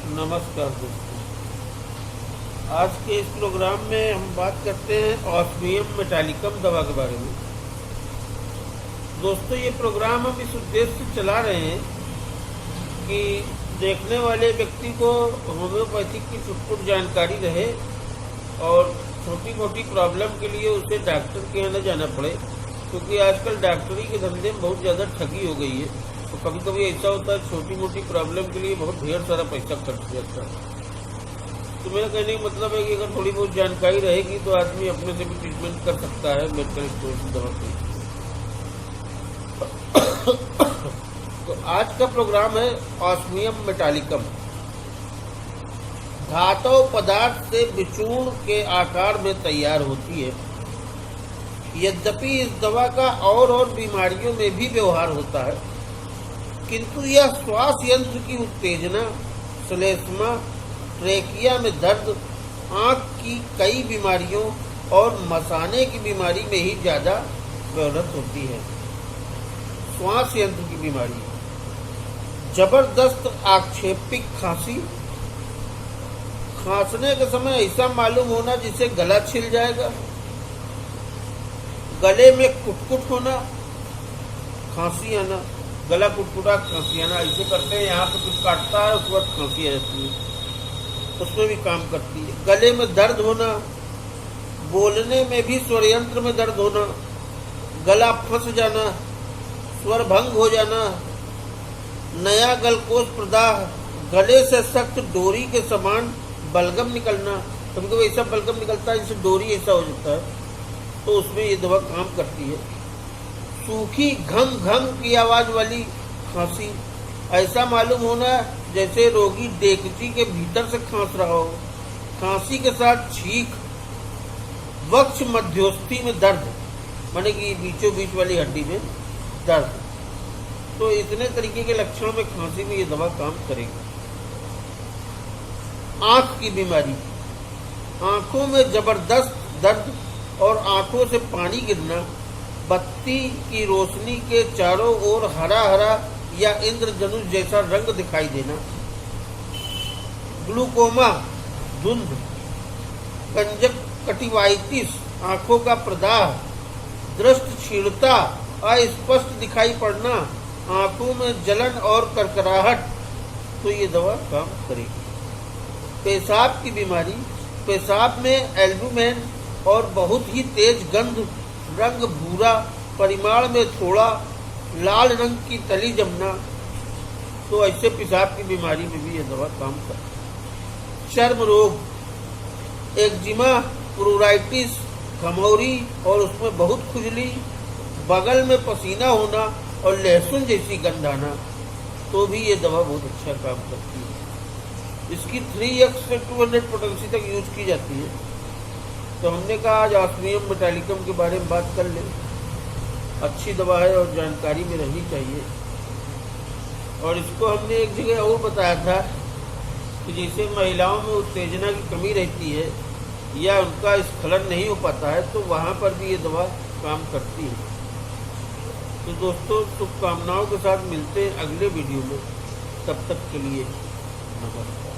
नमस्कार दोस्तों। आज के इस प्रोग्राम में हम बात करते हैं ऑस्मियम मेटालिकम दवा के बारे में। दोस्तों, ये प्रोग्राम हम इस उद्देश्य से चला रहे हैं कि देखने वाले व्यक्ति को होम्योपैथिक की छुटपुट जानकारी रहे और छोटी मोटी प्रॉब्लम के लिए उसे डॉक्टर के यहाँ न जाना पड़े, क्योंकि आजकल डॉक्टरी के धंधे में बहुत ज़्यादा ठगी हो गई है। तो कभी कभी ऐसा होता है छोटी मोटी प्रॉब्लम के लिए बहुत ढेर सारा पैसा खर्च जाता है। तो मेरा कहने का मतलब है कि अगर थोड़ी बहुत जानकारी रहेगी तो आदमी अपने से भी ट्रीटमेंट कर सकता है मेडिकल स्टोर की दवा से। तो आज का प्रोग्राम है ऑस्मियम मेटालिकम। धातु पदार्थ से विचूर्ण के आकार में तैयार होती है। यद्यपि इस दवा का और बीमारियों में भी व्यवहार होता है, किंतु यह श्वास यंत्र की उत्तेजना, श्लेष्मा, ट्रेकिया में दर्द, आँख की कई बीमारियों और मसाने की बीमारी में ही ज़्यादा व्यवहार होती है। श्वास यंत्र की बीमारी, जबरदस्त आक्षेपिक खांसी, खांसने के समय ऐसा मालूम होना जिसे गला छिल जाएगा, गले में कुटकुट होना, खांसी आना, गला कुटकुटा खांसी आना, ऐसे करते हैं यहाँ पे कुछ काटता है उसके बाद खांसी आ जाती है, उसमें भी काम करती है। गले में दर्द होना, बोलने में भी स्वर यंत्र में दर्द होना, गला फंस जाना, स्वर भंग हो जाना, नया गलकोष प्रदाह, गले से सख्त डोरी के समान बलगम निकलना, कभी कभी ऐसा बलगम निकलता है जिससे डोरी ऐसा हो जाता है, तो उसमें ये दवा काम करती है। सूखी घंग घंग की आवाज वाली खांसी, ऐसा मालूम होना जैसे रोगी डेगची के भीतर से खांस रहा हो, खांसी के साथ छींक, वक्ष मध्योस्थी में दर्द, माने कि बीचों बीच वाली हड्डी में दर्द। तो इतने तरीके के लक्षणों में खांसी में ये दवा काम करेगी। आंख की बीमारी, आंखों में जबरदस्त दर्द और आंखों से पानी गिरना, बत्ती की रोशनी के चारों ओर हरा हरा या इंद्रधनुष जैसा रंग दिखाई देना, ग्लूकोमा, धुंध, कंजक्टिवाइटिस, आंखों का प्रदाह, दृष्टि क्षीणता, अस्पष्ट दिखाई पड़ना, आंखों में जलन और करकराहट, तो ये दवा काम करेगी। पेशाब की बीमारी, पेशाब में एल्बुमेन और बहुत ही तेज गंध, रंग भूरा, परिमाण में थोड़ा लाल रंग की तली जमना, तो ऐसे पेशाब की बीमारी में भी यह दवा काम करती है। चर्म रोग, एक्जिमा, प्रोराइटिस, घमौरी और उसमें बहुत खुजली, बगल में पसीना होना और लहसुन जैसी गंध आना, तो भी ये दवा बहुत अच्छा काम करती है। इसकी 3x से 200 पोटेंसी तक यूज की जाती है। तो हमने कहा आज ऑस्मियम मेटालिकम के बारे में बात कर लें। अच्छी दवा है और जानकारी में रहनी चाहिए। और इसको हमने एक जगह और बताया था कि जैसे महिलाओं में उत्तेजना की कमी रहती है या उनका स्खलन नहीं हो पाता है, तो वहाँ पर भी ये दवा काम करती है। तो दोस्तों, शुभकामनाओं के साथ मिलते हैं अगले वीडियो में। तब तक के लिए नमस्कार।